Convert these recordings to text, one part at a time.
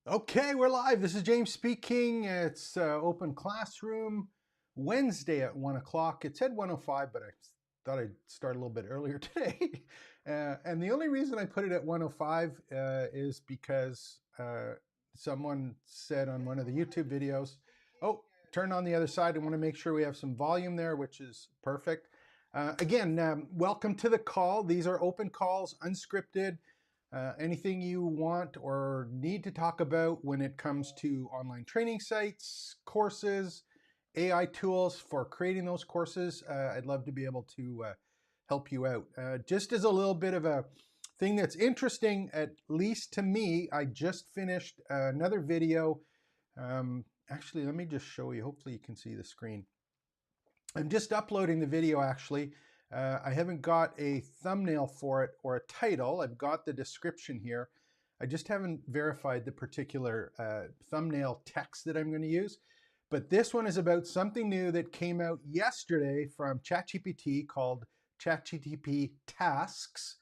Okay, we're live. This is James speaking. It's open classroom Wednesday at 1 o'clock. It said 1:05, but I thought I'd start a little bit earlier today. And the only reason I put it at 1:05 is because someone said on one of the YouTube videos, oh, turn on the other side. I want to make sure we have some volume there, which is perfect. Again, welcome to the call. These are open calls, unscripted. Anything you want or need to talk about when it comes to online training sites, courses, AI tools for creating those courses, I'd love to be able to help you out. Just as a little bit of a thing that's interesting, at least to me, I just finished another video. Actually, let me just show you. Hopefully you can see the screen. I'm just uploading the video actually. I haven't got a thumbnail for it or a title. I've got the description here. I just haven't verified the particular thumbnail text that I'm going to use. But this one is about something new that came out yesterday from ChatGPT called ChatGPT Tasks.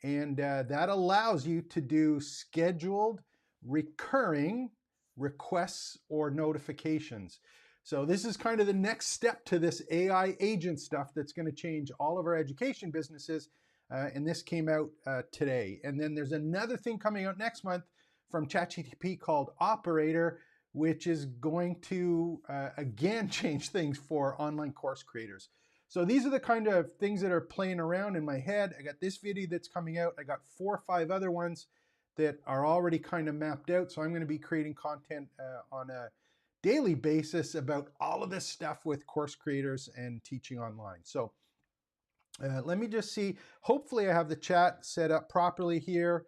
And that allows you to do scheduled, recurring requests or notifications. So this is kind of the next step to this AI agent stuff that's going to change all of our education businesses. And this came out today. And then there's another thing coming out next month from ChatGPT called Operator, which is going to, again, change things for online course creators. So these are the kind of things that are playing around in my head. I got this video that's coming out. I got 4 or 5 other ones that are already kind of mapped out. So I'm going to be creating content on a daily basis about all of this stuff with course creators and teaching online. So let me just see. Hopefully I have the chat set up properly here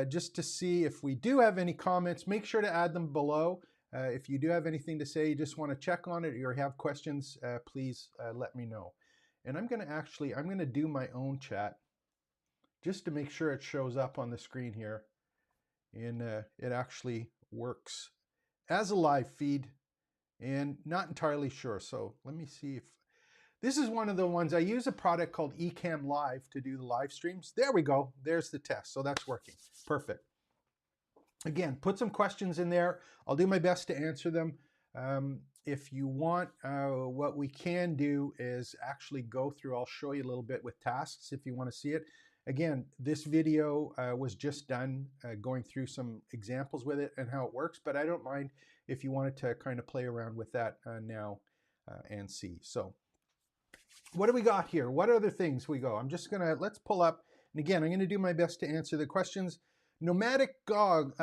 just to see if we do have any comments. Make sure to add them below. If you do have anything to say, you just want to check on it or have questions, please let me know. And I'm going to do my own chat just to make sure it shows up on the screen here. And it actually works as a live feed, and not entirely sure. So let me see if this is one of the ones. I use a product called Ecamm Live to do the live streams. There we go. There's the test. So that's working. Perfect. Again, put some questions in there. I'll do my best to answer them. If you want, what we can do is actually go through, I'll show you a little bit with tasks if you want to see it. Again, this video was just done going through some examples with it and how it works, but I don't mind if you wanted to kind of play around with that now and see. So what do we got here? What other things we go? Let's pull up, and again, I'm gonna do my best to answer the questions. Nomadic God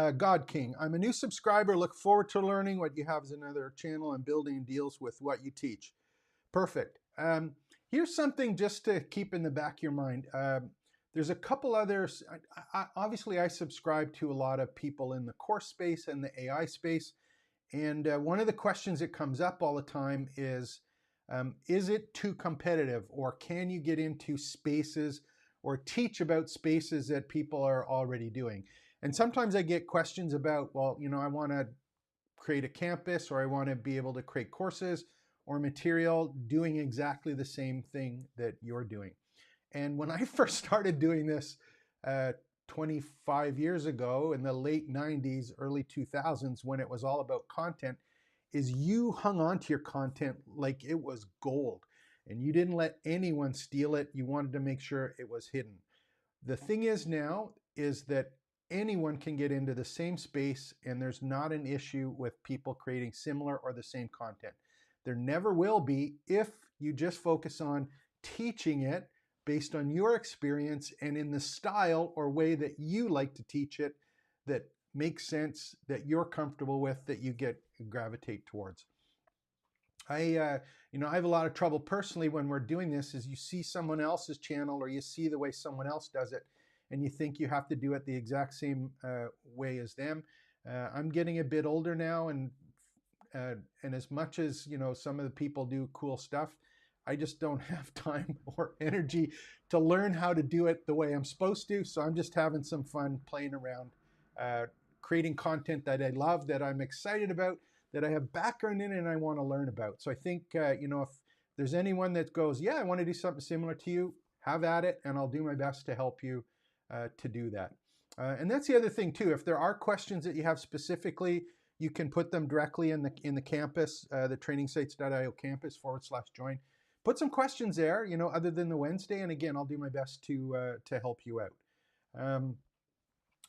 King, I'm a new subscriber, look forward to learning what you have as another channel and building deals with what you teach. Perfect. Here's something just to keep in the back of your mind. There's a couple others. Obviously, I subscribe to a lot of people in the course space and the AI space. And one of the questions that comes up all the time is it too competitive, or can you get into spaces or teach about spaces that people are already doing? And sometimes I get questions about, well, I want to create a campus, or I want to be able to create courses or material doing exactly the same thing that you're doing. And when I first started doing this 25 years ago in the late 90s, early 2000s, when it was all about content, is you hung on to your content like it was gold. And you didn't let anyone steal it. You wanted to make sure it was hidden. The thing is now is that anyone can get into the same space, and there's not an issue with people creating similar or the same content. There never will be if you just focus on teaching it based on your experience and in the style or way that you like to teach it, that makes sense, that you're comfortable with, that you gravitate towards. I have a lot of trouble personally when we're doing this, is you see someone else's channel or you see the way someone else does it, and you think you have to do it the exact same way as them. I'm getting a bit older now, and as much as some of the people do cool stuff, I just don't have time or energy to learn how to do it the way I'm supposed to. So I'm just having some fun playing around, creating content that I love, that I'm excited about, that I have background in and I want to learn about. So I think, if there's anyone that goes, yeah, I want to do something similar to you, have at it, and I'll do my best to help you to do that. And that's the other thing too. If there are questions that you have specifically, you can put them directly in the campus, the trainingsites.io campus /join. Put some questions there, you know, other than the Wednesday. And again, I'll do my best to help you out.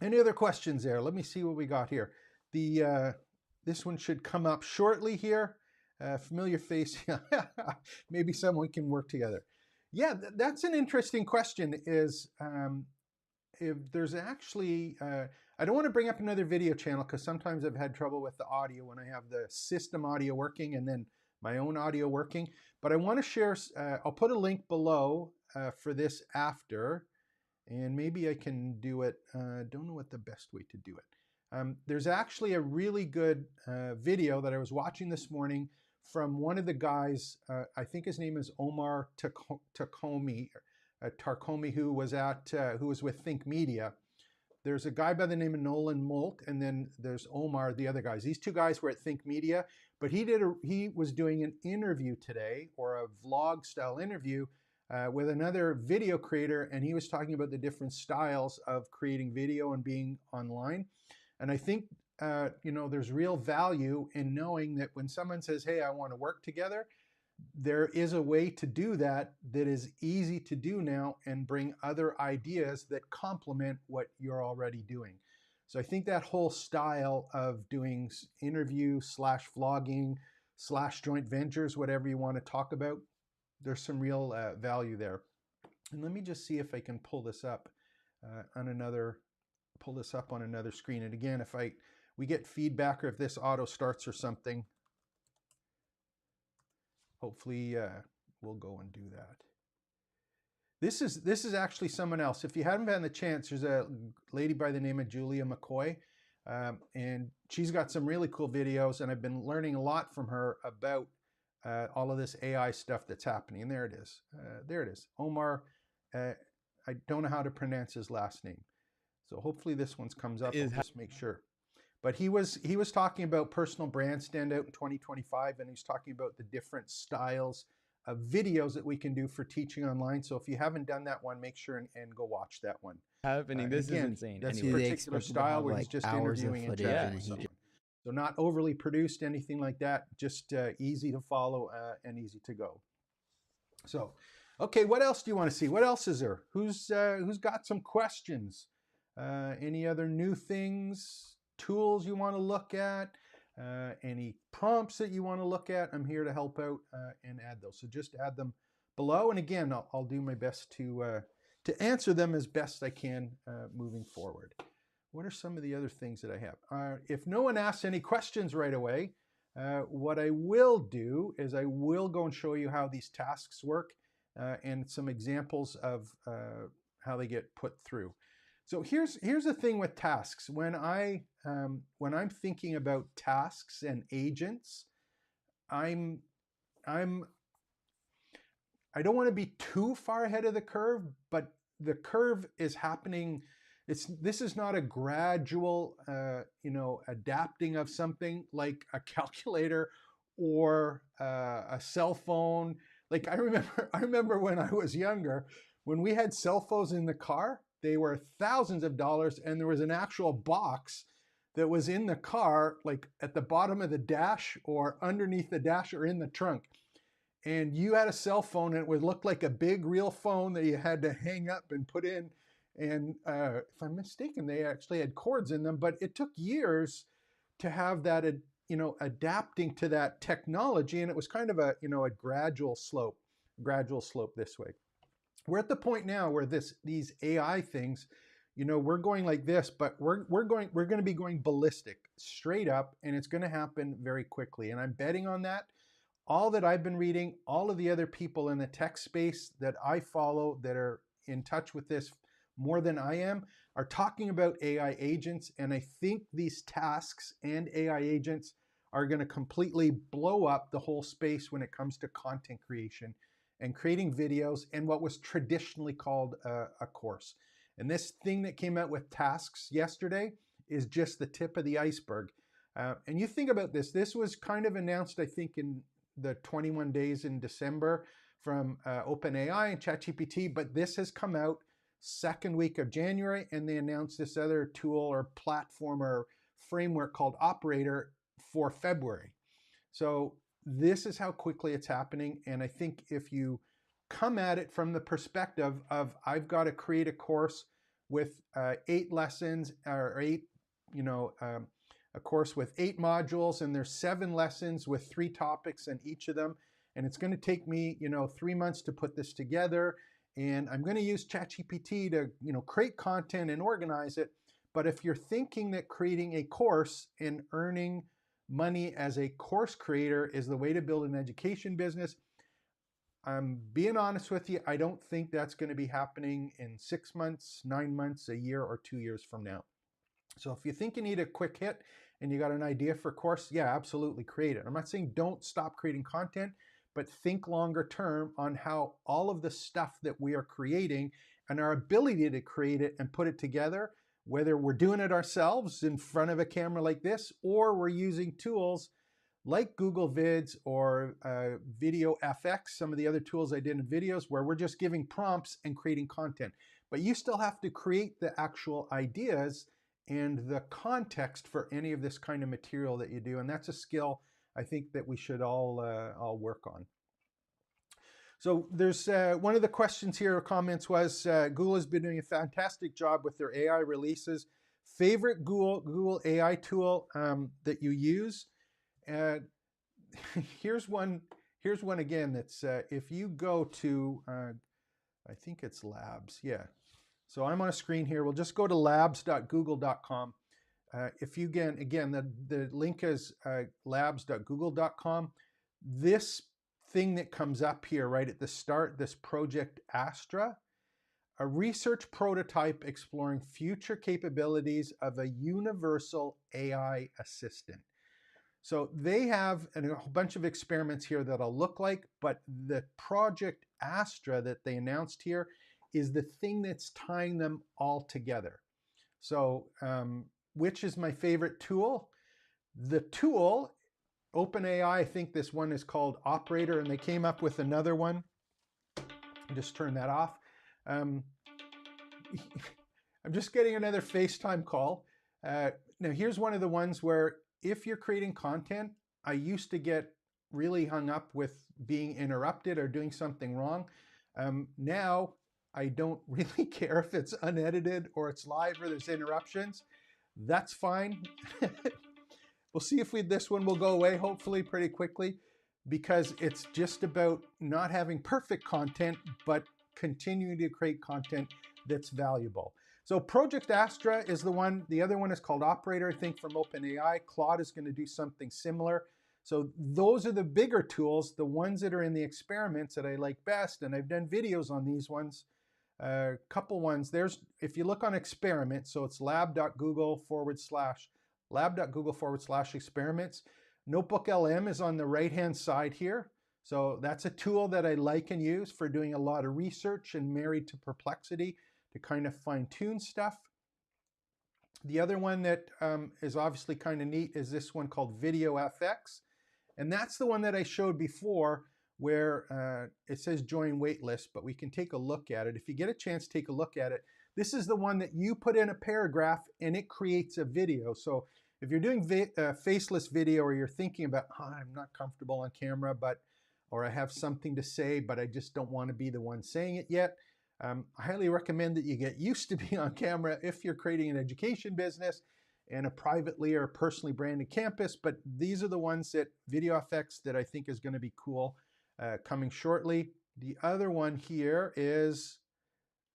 Any other questions there? Let me see what we got here. This one should come up shortly here. Familiar face. Maybe someone can work together. Yeah, that's an interesting question. Is if there's actually, I don't want to bring up another video channel because sometimes I've had trouble with the audio when I have the system audio working and then my own audio working. But I want to share, I'll put a link below for this after, and maybe I can do it. Don't know what the best way to do it. There's actually a really good video that I was watching this morning from one of the guys, I think his name is Omar Tarkomi, who was with Think Media. There's a guy by the name of Nolan Molt, and then there's Omar, the other guys. These two guys were at Think Media, but he was doing an interview today, or a vlog style interview with another video creator, and he was talking about the different styles of creating video and being online. And I think you know, there's real value in knowing that when someone says, hey, I want to work together, there is a way to do that that is easy to do now and bring other ideas that complement what you're already doing. So I think that whole style of doing interview / vlogging / joint ventures, whatever you want to talk about, there's some real value there. And let me just see if I can pull this up on another screen. And again, if we get feedback or if this auto starts or something, hopefully we'll go and do that. This is actually someone else. If you haven't had the chance, there's a lady by the name of Julia McCoy, and she's got some really cool videos, and I've been learning a lot from her about all of this AI stuff that's happening. And there it is. There it is. Omar, I don't know how to pronounce his last name. So hopefully this one comes up. I'll just make sure. But he was talking about personal brand standout in 2025, and he's talking about the different styles of videos that we can do for teaching online. So if you haven't done that one, make sure and go watch that one. Happening. This is insane. That's a particular style where he's just interviewing and chatting with someone. So not overly produced, anything like that. Just easy to follow and easy to go. So, okay, what else do you want to see? What else is there? Who's got some questions? Any other new things, tools you want to look at? Any prompts that you want to look at? I'm here to help out and add those. So just add them below. And again, I'll do my best to answer them as best I can moving forward. What are some of the other things that I have? If no one asks any questions right away, what I will do is I will go and show you how these tasks work and some examples of how they get put through. So here's the thing with tasks. When I'm thinking about tasks and agents, I don't want to be too far ahead of the curve, but the curve is happening. This is not a gradual, adapting of something like a calculator or a cell phone. Like I remember when I was younger, when we had cell phones in the car, they were thousands of dollars, and there was an actual box that was in the car, like at the bottom of the dash or underneath the dash or in the trunk. And you had a cell phone, and it would look like a big real phone that you had to hang up and put in. And if I'm mistaken, they actually had cords in them, but it took years to have that, adapting to that technology. And it was kind of a gradual slope this way. We're at the point now where these AI things, we're going like this, but we're going to be going ballistic straight up, and it's going to happen very quickly. And I'm betting on that. All that I've been reading, all of the other people in the tech space that I follow that are in touch with this more than I am are talking about AI agents. And I think these tasks and AI agents are going to completely blow up the whole space when it comes to content creation and creating videos and what was traditionally called a course. And this thing that came out with tasks yesterday is just the tip of the iceberg. And you think about this was kind of announced, I think, in the 21 days in December from OpenAI and ChatGPT, but this has come out second week of January, and they announced this other tool or platform or framework called Operator for February. So this is how quickly it's happening. And I think if you come at it from the perspective of I've got to create a course with 8 lessons or 8, a course with 8 modules, and there's 7 lessons with 3 topics in each of them. And it's going to take me, 3 months to put this together. And I'm going to use ChatGPT to, create content and organize it. But if you're thinking that creating a course and earning money as a course creator is the way to build an education business, I'm being honest with you, I don't think that's going to be happening in 6 months, 9 months, a year, or 2 years from now. So if you think you need a quick hit and you got an idea for a course, yeah, absolutely create it. I'm not saying don't stop creating content, but think longer term on how all of the stuff that we are creating and our ability to create it and put it together, whether we're doing it ourselves in front of a camera like this, or we're using tools like Google Vids or Video FX, some of the other tools I did in videos where we're just giving prompts and creating content. But you still have to create the actual ideas and the context for any of this kind of material that you do. And that's a skill I think that we should all work on. So there's one of the questions here or comments was Google has been doing a fantastic job with their AI releases. Favorite Google AI tool that you use? Here's one again that's if you go to I think it's labs, yeah. So I'm on a screen here. We'll just go to labs.google.com. If you again the link is labs.google.com. This thing that comes up here right at the start, this Project Astra, a research prototype exploring future capabilities of a universal AI assistant. So they have a bunch of experiments here that'll look like, but the Project Astra that they announced here is the thing that's tying them all together. So which is my favorite tool? The tool, OpenAI, I think this one is called Operator, and they came up with another one. Just turn that off. I'm just getting another FaceTime call. Now here's one of the ones where if you're creating content, I used to get really hung up with being interrupted or doing something wrong. Now I don't really care if it's unedited or it's live or there's interruptions. That's fine. We'll see if this one will go away, hopefully pretty quickly, because it's just about not having perfect content, but continuing to create content that's valuable. So Project Astra is the one. The other one is called Operator, I think, from OpenAI. Claude is going to do something similar. So those are the bigger tools, the ones that are in the experiments that I like best. And I've done videos on these ones, a couple ones. If you look on experiment, so it's lab.google/experiments. Notebook LM is on the right-hand side here. So that's a tool that I like and use for doing a lot of research and married to Perplexity to kind of fine-tune stuff. The other one that is obviously kind of neat is this one called Video FX. And that's the one that I showed before where it says join waitlist, but we can take a look at it. If you get a chance, take a look at it. This is the one that you put in a paragraph and it creates a video. So if you're doing faceless video or you're thinking about, I'm not comfortable on camera, or I have something to say, but I just don't want to be the one saying it yet, I highly recommend that you get used to being on camera if you're creating an education business and a privately or personally branded campus. But these are the ones that Video FX that I think is going to be cool coming shortly. The other one here is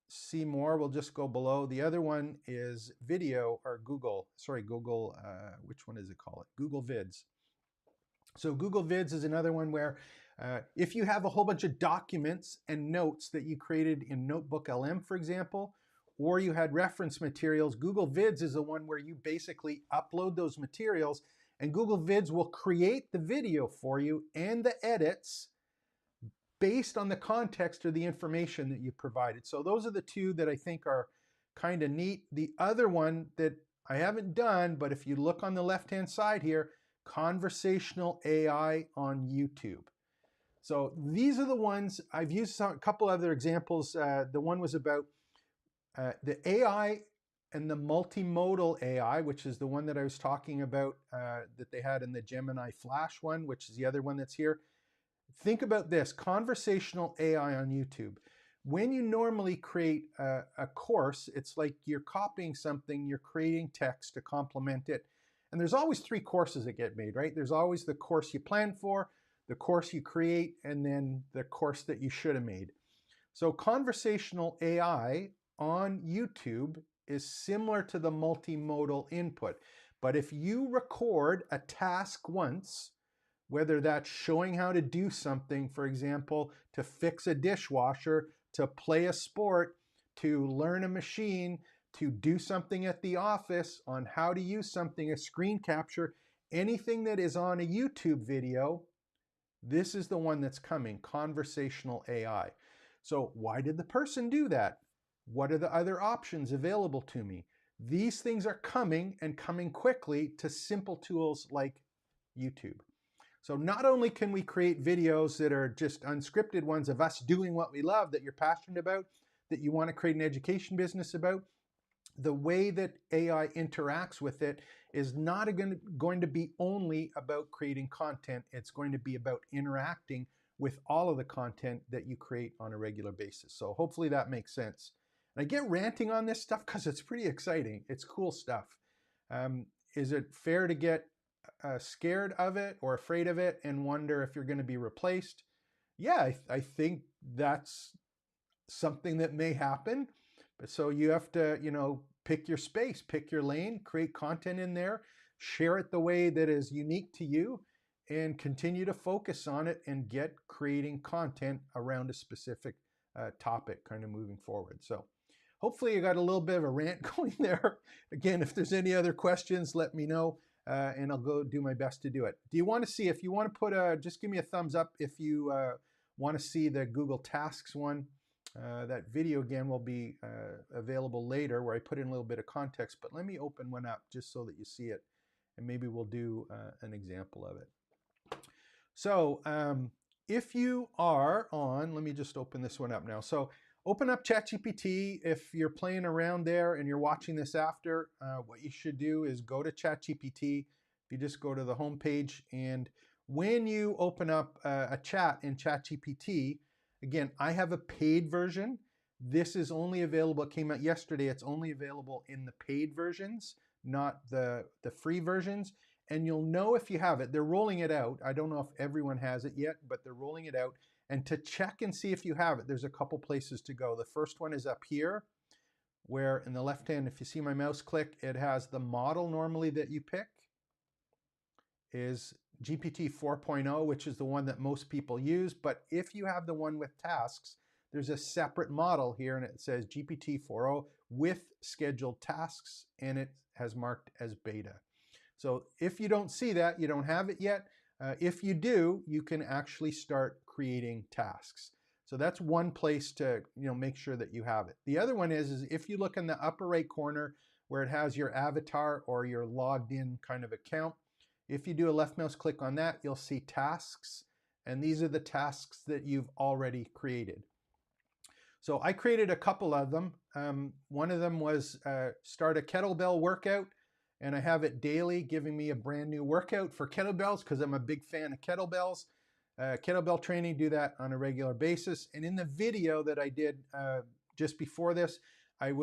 see more. We'll just go below. The other one is Video or Google, which one is it called? Google Vids. So Google Vids is another one where if you have a whole bunch of documents and notes that you created in Notebook LM, for example, or you had reference materials, Google Vids is the one where you basically upload those materials and Google Vids will create the video for you and the edits based on the context or the information that you provided. So those are the two that I think are kind of neat. The other one that I haven't done, but if you look on the left-hand side here, conversational AI on YouTube. So these are the ones I've used. A couple other examples. The one was about The AI and the multimodal AI, which is the one that I was talking about that they had in the Gemini Flash one, which is the other one that's here. Think about this, conversational AI on YouTube. When you normally create a course, it's like you're copying something, you're creating text to complement it. And there's always 3 courses that get made, right? There's always the course you plan for, the course you create, and then the course that you should have made. So conversational AI on YouTube is similar to the multimodal input. But if you record a task once, whether that's showing how to do something, for example, to fix a dishwasher, to play a sport, to learn a machine, to do something at the office on how to use something, a screen capture, anything that is on a YouTube video, this is the one that's coming, conversational AI. So why did the person do that? What are the other options available to me? These things are coming and coming quickly to simple tools like YouTube. So not only can we create videos that are just unscripted ones of us doing what we love, that you're passionate about, that you want to create an education business about, the way that AI interacts with it is not going to be only about creating content. It's going to be about interacting with all of the content that you create on a regular basis. So hopefully that makes sense. And I get ranting on this stuff because it's pretty exciting. It's cool stuff. Is it fair to get scared of it or afraid of it and wonder if you're going to be replaced? Yeah, I think that's something that may happen. But so you have to, pick your space, pick your lane, create content in there, share it the way that is unique to you, and continue to focus on it and get creating content around a specific topic kind of moving forward. So hopefully you got a little bit of a rant going there. Again, if there's any other questions, let me know. And I'll go do my best to do it. Do you want to see, if you want to put just give me a thumbs up if you want to see the Google Tasks one. That video again will be available later where I put in a little bit of context, but let me open one up just so that you see it and maybe we'll do an example of it. So if you are on, let me just open this one up now. So open up ChatGPT. If you're playing around there and you're watching this after, what you should do is go to ChatGPT. If you just go to the home page, and when you open up a chat in ChatGPT, again, I have a paid version. This is only available, it came out yesterday, it's only available in the paid versions, not the free versions. And you'll know if you have it. They're rolling it out. I don't know if everyone has it yet, but they're rolling it out. And to check and see if you have it, there's a couple places to go. The first one is up here, where in the left hand, if you see my mouse click, it has the model normally that you pick is GPT 4.0, which is the one that most people use. But if you have the one with tasks, there's a separate model here, and it says GPT 4.0 with scheduled tasks, and it has marked as beta. So if you don't see that, you don't have it yet. If you do, you can actually start creating tasks. So that's one place to make sure that you have it. The other one is if you look in the upper right corner where it has your avatar or your logged in kind of account, if you do a left mouse click on that, you'll see tasks. And these are the tasks that you've already created. So I created a couple of them. One of them was start a kettlebell workout. And I have it daily giving me a brand new workout for kettlebells because I'm a big fan of kettlebells. Kettlebell training, do that on a regular basis. And in the video that I did just before this, I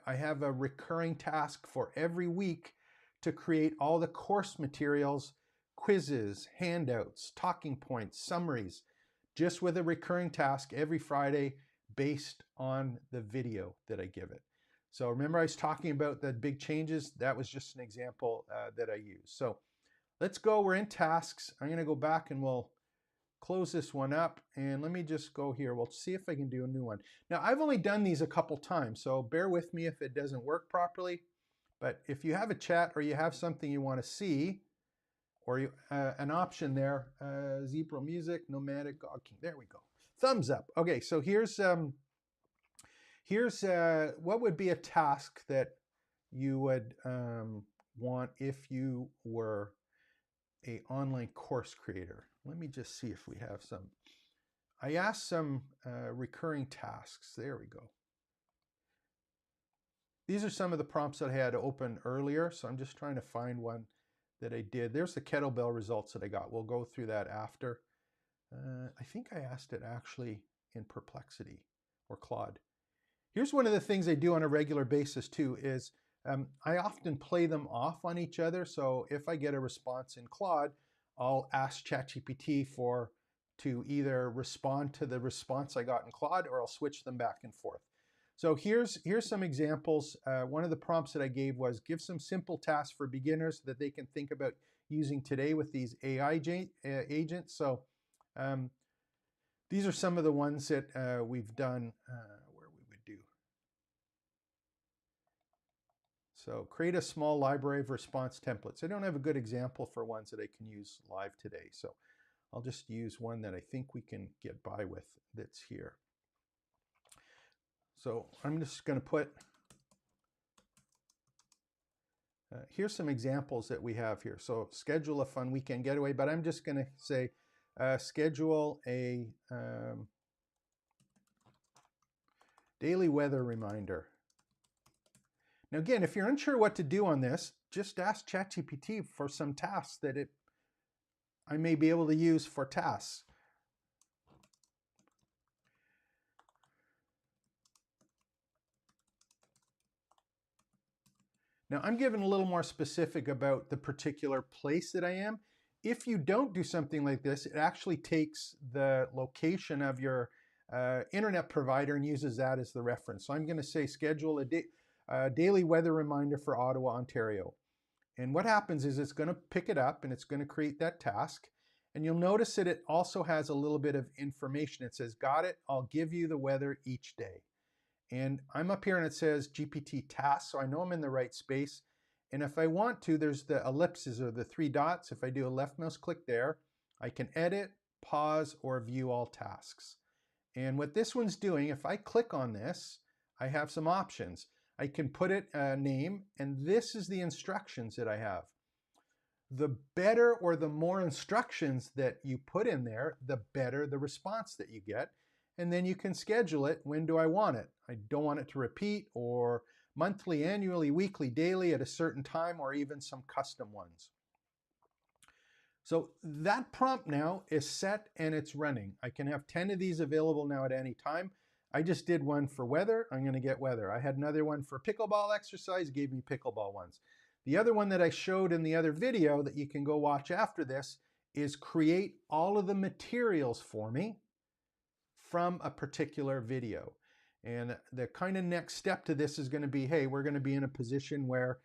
have a recurring task for every week to create all the course materials, quizzes, handouts, talking points, summaries, just with a recurring task every Friday based on the video that I give it. So remember I was talking about the big changes? That was just an example that I used. So let's go, we're in tasks. I'm gonna go back and we'll close this one up. And let me just go here. We'll see if I can do a new one. Now I've only done these a couple times, so bear with me if it doesn't work properly. But if you have a chat or you have something you wanna see, or an option there, Zebra Music, Nomadic, God King, there we go. Thumbs up. Okay, so here's what would be a task that you would want if you were an online course creator. Let me just see if we have some. I asked some recurring tasks. There we go. these are some of the prompts that I had open earlier. So I'm just trying to find one that I did. There's the kettlebell results that I got. We'll go through that after. I think I asked it actually in Perplexity or Claude. Here's one of the things I do on a regular basis too is I often play them off on each other. So if I get a response in Claude, I'll ask ChatGPT to either respond to the response I got in Claude, or I'll switch them back and forth. So here's some examples. One of the prompts that I gave was give some simple tasks for beginners that they can think about using today with these AI agents. So these are some of the ones that we've done where we would do. So create a small library of response templates. I don't have a good example for ones that I can use live today. So I'll just use one that I think we can get by with that's here. So I'm just going to put, here's some examples that we have here. So schedule a fun weekend getaway, but I'm just going to say schedule a daily weather reminder. Now again, if you're unsure what to do on this, just ask ChatGPT for some tasks that I may be able to use for tasks. Now I'm getting a little more specific about the particular place that I am. If you don't do something like this, it actually takes the location of your internet provider and uses that as the reference. So I'm going to say schedule a daily weather reminder for Ottawa, Ontario. And what happens is it's going to pick it up and it's going to create that task. And you'll notice that it also has a little bit of information. It says, got it, I'll give you the weather each day. And I'm up here and it says GPT task, so I know I'm in the right space. And if I want to, there's the ellipses or the 3 dots. If I do a left mouse click there, I can edit, pause, or view all tasks. And what this one's doing, if I click on this, I have some options. I can put it a name, and this is the instructions that I have. The better or the more instructions that you put in there, the better the response that you get. And then you can schedule it. When do I want it? I don't want it to repeat, or monthly, annually, weekly, daily at a certain time, or even some custom ones. So that prompt now is set and it's running. I can have 10 of these available now at any time. I just did one for weather. I'm going to get weather. I had another one for pickleball exercise, gave me pickleball ones. The other one that I showed in the other video that you can go watch after this is create all of the materials for me from a particular video. And the kind of next step to this is going to be, hey, we're going to be in a position where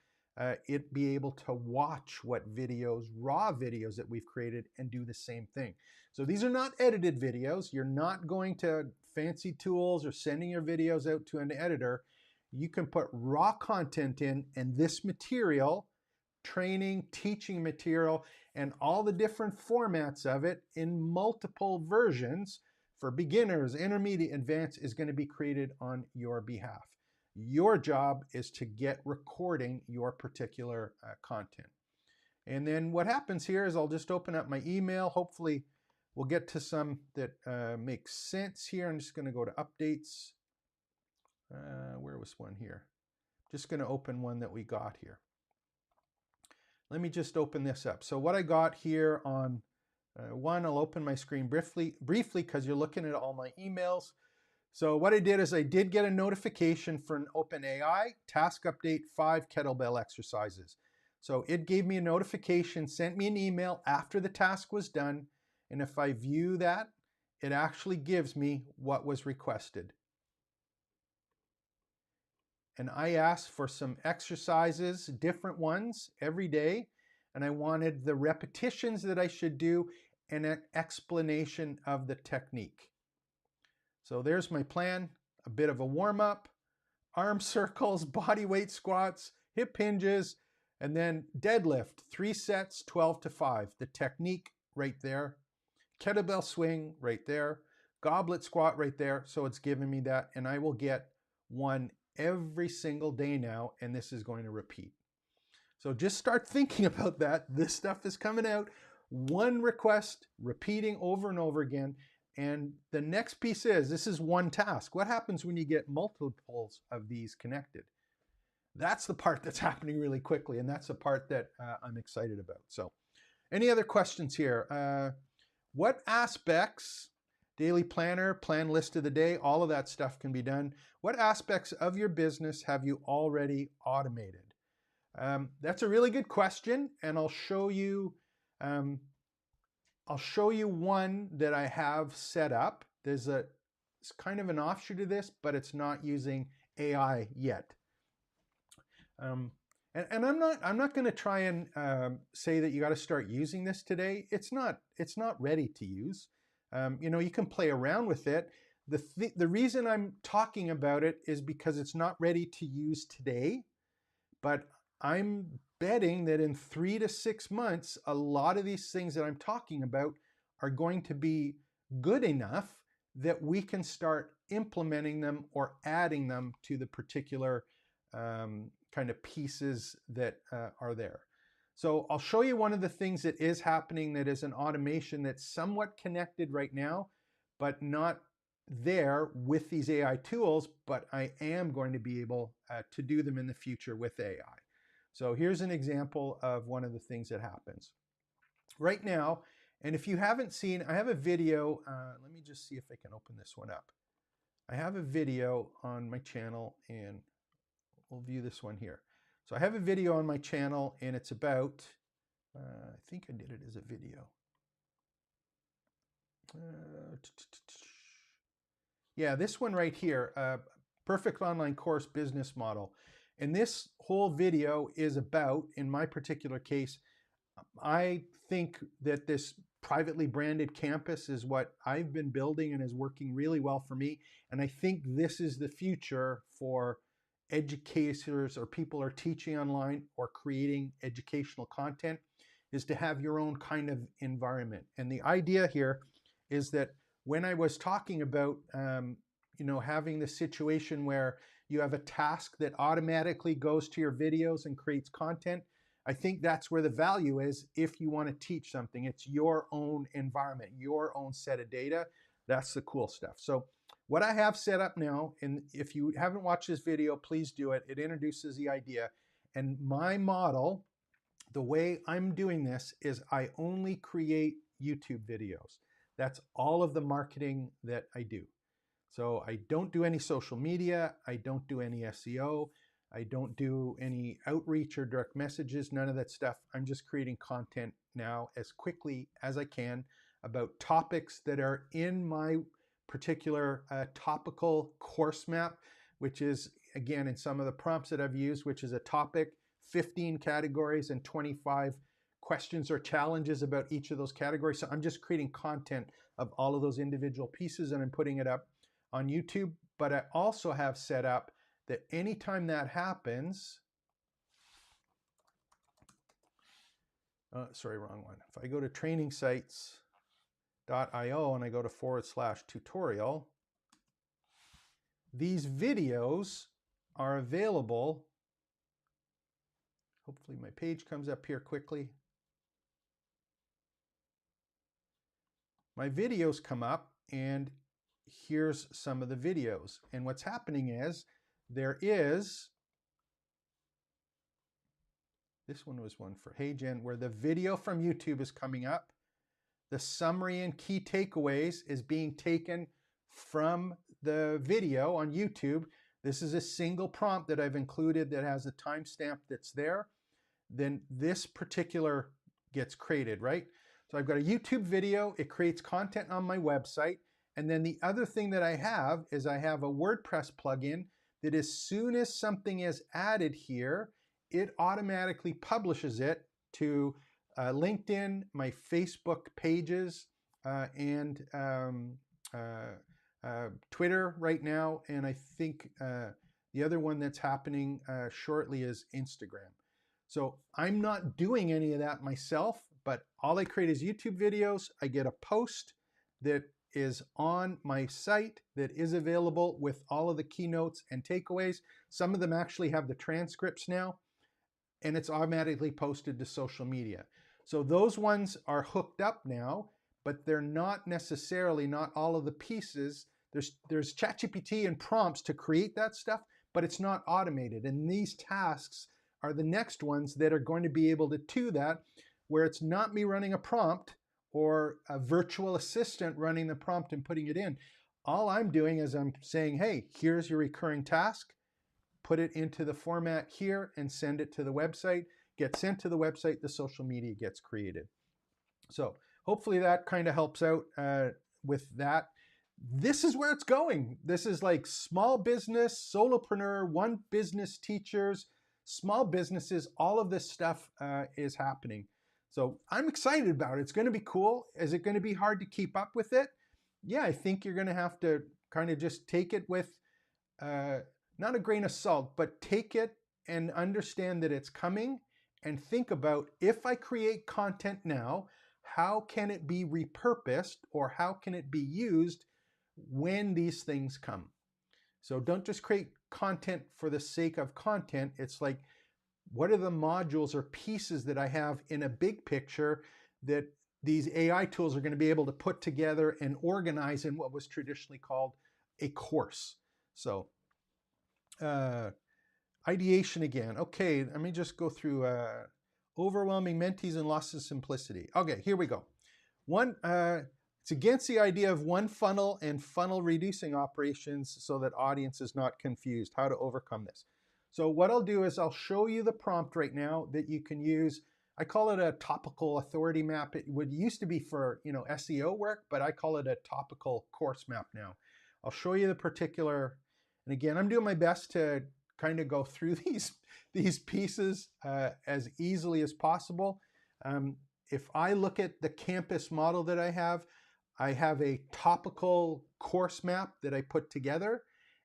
it be able to watch what videos, raw videos that we've created, and do the same thing. So these are not edited videos. You're not going to fancy tools or sending your videos out to an editor. You can put raw content in, and this material, training, teaching material, and all the different formats of it in multiple versions for beginners, intermediate, advanced is going to be created on your behalf. Your job is to get recording your particular content. And then what happens here is I'll just open up my email. Hopefully we'll get to some that makes sense here. I'm just going to go to updates. Where was one here? Just going to open one that we got here. Let me just open this up. So what I got here on one, I'll open my screen briefly because you're looking at all my emails. So what I did is I did get a notification for an OpenAI task update 5 kettlebell exercises. So it gave me a notification, sent me an email after the task was done. And if I view that, it actually gives me what was requested. And I asked for some exercises, different ones every day. And I wanted the repetitions that I should do and an explanation of the technique. So there's my plan, a bit of a warm-up, arm circles, body weight squats, hip hinges, and then deadlift, 3 sets, 12 to 5. The technique right there. Kettlebell swing right there. Goblet squat right there. So it's giving me that, and I will get one every single day now, and this is going to repeat. So just start thinking about that. This stuff is coming out. One request, repeating over and over again. And the next piece is, this is one task. What happens when you get multiples of these connected? That's the part that's happening really quickly, and that's the part that I'm excited about. So any other questions here? What aspects, daily planner, plan list of the day, all of that stuff can be done. What aspects of your business have you already automated? That's a really good question, and I'll show you one that I have set up. It's kind of an offshoot of this, but it's not using AI yet. And I'm not going to try and say that you got to start using this today. It's not ready to use. You can play around with it. The reason I'm talking about it is because it's not ready to use today, but I'm betting that in 3 to 6 months, a lot of these things that I'm talking about are going to be good enough that we can start implementing them or adding them to the particular kind of pieces that are there. So I'll show you one of the things that is happening that is an automation that's somewhat connected right now, but not there with these AI tools, but I am going to be able to do them in the future with AI. So here's an example of one of the things that happens right now. And if you haven't seen, I have a video. Let me just see if I can open this one up. I have a video on my channel, and we'll view this one here. So I have a video on my channel, and it's about, I think I did it as a video. Yeah, this one right here, Perfect Online Course Business Model. And this whole video is about, in my particular case, I think that this privately branded campus is what I've been building and is working really well for me. And I think this is the future for educators or people who are teaching online or creating educational content, is to have your own kind of environment. And the idea here is that when I was talking about having the situation where you have a task that automatically goes to your videos and creates content, I think that's where the value is if you want to teach something. It's your own environment, your own set of data. That's the cool stuff. So what I have set up now, and if you haven't watched this video, please do it. It introduces the idea. And my model, the way I'm doing this is I only create YouTube videos. That's all of the marketing that I do. So I don't do any social media. I don't do any SEO. I don't do any outreach or direct messages, none of that stuff. I'm just creating content now as quickly as I can about topics that are in my particular topical course map, which is, again, in some of the prompts that I've used, which is a topic, 15 categories, and 25 questions or challenges about each of those categories. So I'm just creating content of all of those individual pieces, and I'm putting it up on YouTube. But I also have set up that anytime that happens, sorry, wrong one. If I go to trainingsites.io and I go to /tutorial, these videos are available. Hopefully my page comes up here quickly. My videos come up, and here's some of the videos. And what's happening is there is, this one was one for Hey Jen, where the video from YouTube is coming up. The summary and key takeaways is being taken from the video on YouTube. This is a single prompt that I've included that has a timestamp that's there. Then this particular gets created, right? So I've got a YouTube video, it creates content on my website. And then the other thing that I have is I have a WordPress plugin that as soon as something is added here, it automatically publishes it to LinkedIn, my Facebook pages, and Twitter right now. And I think the other one that's happening shortly is Instagram. So I'm not doing any of that myself, but all I create is YouTube videos. I get a post that is on my site that is available with all of the keynotes and takeaways. Some of them actually have the transcripts now, and it's automatically posted to social media. So those ones are hooked up now, but they're not necessarily, not all of the pieces. There's ChatGPT and prompts to create that stuff, but it's not automated. And these tasks are the next ones that are going to be able to do that, where it's not me running a prompt or a virtual assistant running the prompt and putting it in. All I'm doing is I'm saying, hey, here's your recurring task, put it into the format here and send it to the website, get sent to the website, the social media gets created. So hopefully that kind of helps out with that. This is where it's going. This is like small business, solopreneur, one business teachers, small businesses, all of this stuff is happening. So I'm excited about it. It's going to be cool. Is it going to be hard to keep up with it? Yeah, I think you're going to have to kind of just take it with not a grain of salt, but take it and understand that it's coming and think about, if I create content now, how can it be repurposed or how can it be used when these things come? So don't just create content for the sake of content. It's like, what are the modules or pieces that I have in a big picture that these AI tools are going to be able to put together and organize in what was traditionally called a course? So ideation again. Okay, let me just go through overwhelming mentees and loss of simplicity. Okay, here we go. One, it's against the idea of one funnel and funnel reducing operations so that audience is not confused. How to overcome this. So what I'll do is I'll show you the prompt right now that you can use. I call it a topical authority map. It would used to be for SEO work, but I call it a topical course map now. I'll show you the particular, and again, I'm doing my best to kind of go through these pieces as easily as possible. If I look at the campus model that I have a topical course map that I put together.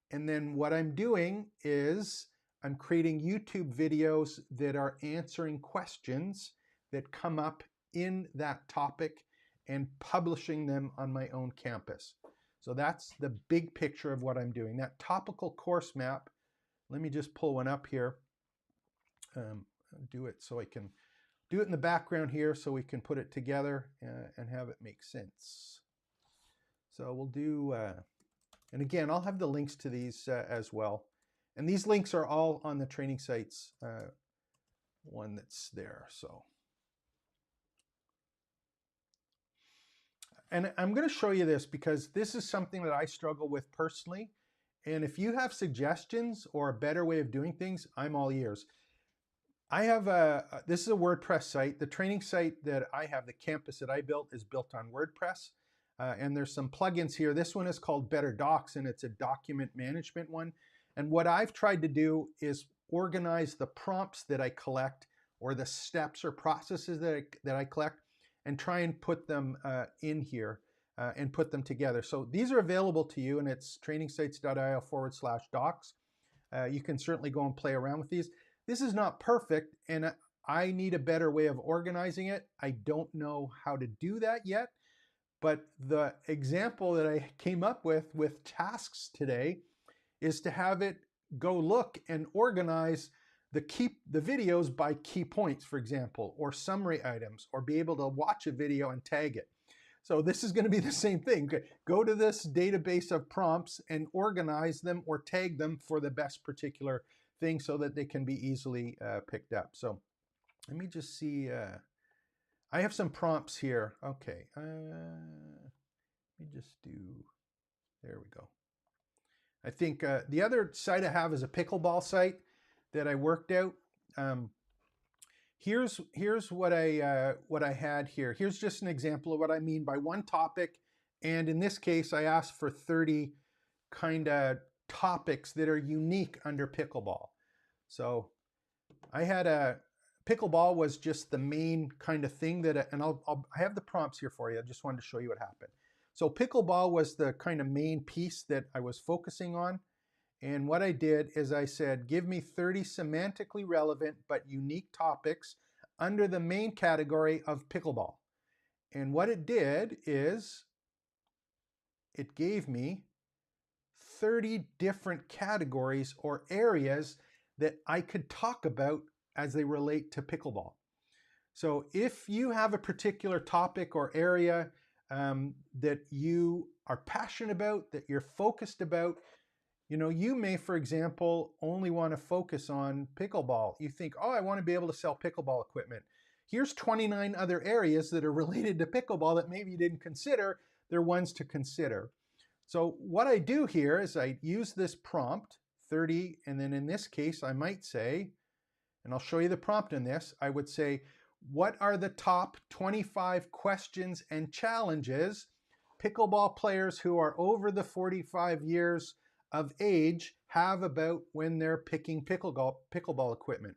And then what I'm doing is I'm creating YouTube videos that are answering questions that come up in that topic and publishing them on my own campus. So that's the big picture of what I'm doing. That topical course map, let me just pull one up here. Do it so I can do it in the background here so we can put it together and have it make sense. So we'll do, and again, I'll have the links to these as well. And these links are all on the training sites, one that's there. So, and I'm going to show you this because this is something that I struggle with personally. And if you have suggestions or a better way of doing things, I'm all ears. I have this is a WordPress site. The training site that I have, the campus that I built, is built on WordPress. And there's some plugins here. This one is called Better Docs, and it's a document management one. And what I've tried to do is organize the prompts that I collect or the steps or processes that I collect and try and put them in here and put them together. So these are available to you, and it's trainingsites.io/docs. You can certainly go and play around with these. This is not perfect, and I need a better way of organizing it. I don't know how to do that yet, but the example that I came up with tasks today is to have it go look and organize the videos by key points, for example, or summary items, or be able to watch a video and tag it. So this is going to be the same thing. Go to this database of prompts and organize them or tag them for the best particular thing so that they can be easily picked up. So let me just see. I have some prompts here. Okay. Let me just do, there we go. I think the other site I have is a pickleball site that I worked out. Here's what I had here. Here's just an example of what I mean by one topic. And in this case, I asked for 30 kind of topics that are unique under pickleball. So I had pickleball was just the main kind of thing that, and I have the prompts here for you. I just wanted to show you what happened. So pickleball was the kind of main piece that I was focusing on. And what I did is I said, give me 30 semantically relevant but unique topics under the main category of pickleball. And what it did is it gave me 30 different categories or areas that I could talk about as they relate to pickleball. So if you have a particular topic or area that you are passionate about, that you're focused about, You know, you may, for example, only want to focus on pickleball. You think, oh, I want to be able to sell pickleball equipment. Here's 29 other areas that are related to pickleball that maybe you didn't consider. They're ones to consider. So what I do here is I use this prompt, 30, and then in this case, I might say, and I'll show you the prompt in this, I would say, what are the top 25 questions and challenges pickleball players who are over the 45 years of age have about when they're picking pickleball equipment?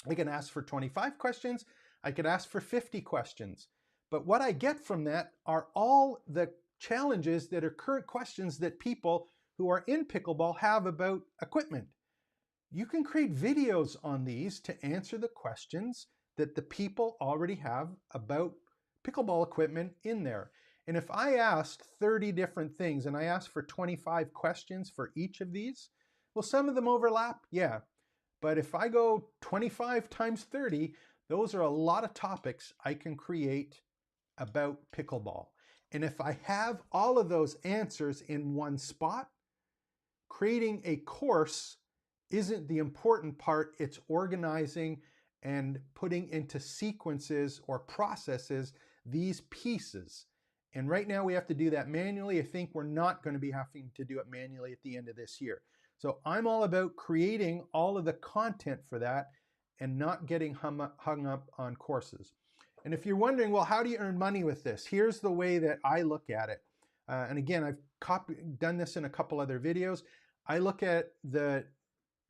I can ask for 25 questions. I could ask for 50 questions. But what I get from that are all the challenges that are current questions that people who are in pickleball have about equipment. You can create videos on these to answer the questions that the people already have about pickleball equipment in there. And if I asked 30 different things and I asked for 25 questions for each of these, will some of them overlap? Yeah. But if I go 25 times 30, those are a lot of topics I can create about pickleball. And if I have all of those answers in one spot, creating a course isn't the important part. It's organizing and putting into sequences or processes these pieces. And right now we have to do that manually. I think we're not going to be having to do it manually at the end of this year. So I'm all about creating all of the content for that and not getting hung up on courses. And if you're wondering, well, how do you earn money with this? Here's the way that I look at it. And again, I've done this in a couple other videos. I look at the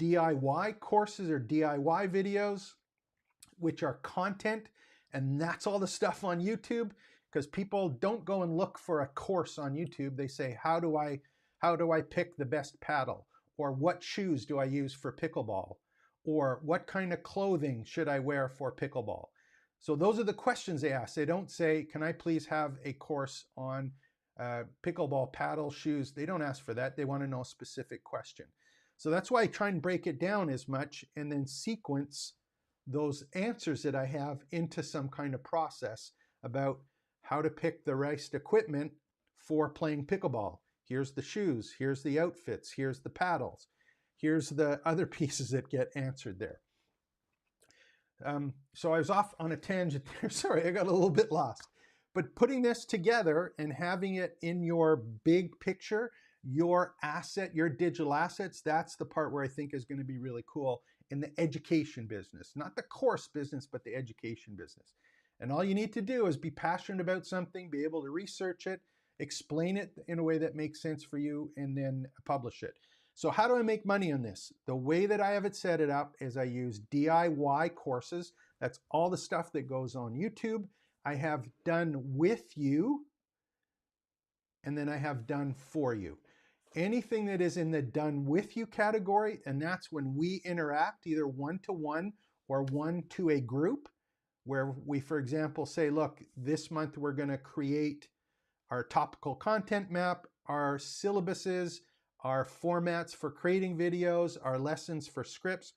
DIY courses or DIY videos, which are content, and that's all the stuff on YouTube, because people don't go and look for a course on YouTube. They say, how do I pick the best paddle? Or what shoes do I use for pickleball? Or what kind of clothing should I wear for pickleball? So those are the questions they ask. They don't say, can I please have a course on pickleball paddle shoes? They don't ask for that. They want to know a specific question. So that's why I try and break it down as much and then sequence those answers that I have into some kind of process about how to pick the right equipment for playing pickleball. Here's the shoes, here's the outfits, here's the paddles, here's the other pieces that get answered there. So I was off on a tangent there. Sorry, I got a little bit lost. But putting this together and having it in your big picture, your asset, your digital assets, that's the part where I think is going to be really cool in the education business. Not the course business, but the education business. And all you need to do is be passionate about something, be able to research it, explain it in a way that makes sense for you, and then publish it. So how do I make money on this? The way that I have it set it up is I use DIY courses. That's all the stuff that goes on YouTube. I have done with you, and then I have done for you. Anything that is in the done with you category, and that's when we interact either one-to-one or one to a group, where we, for example, say, look, this month we're going to create our topical content map, our syllabuses, our formats for creating videos, our lessons for scripts.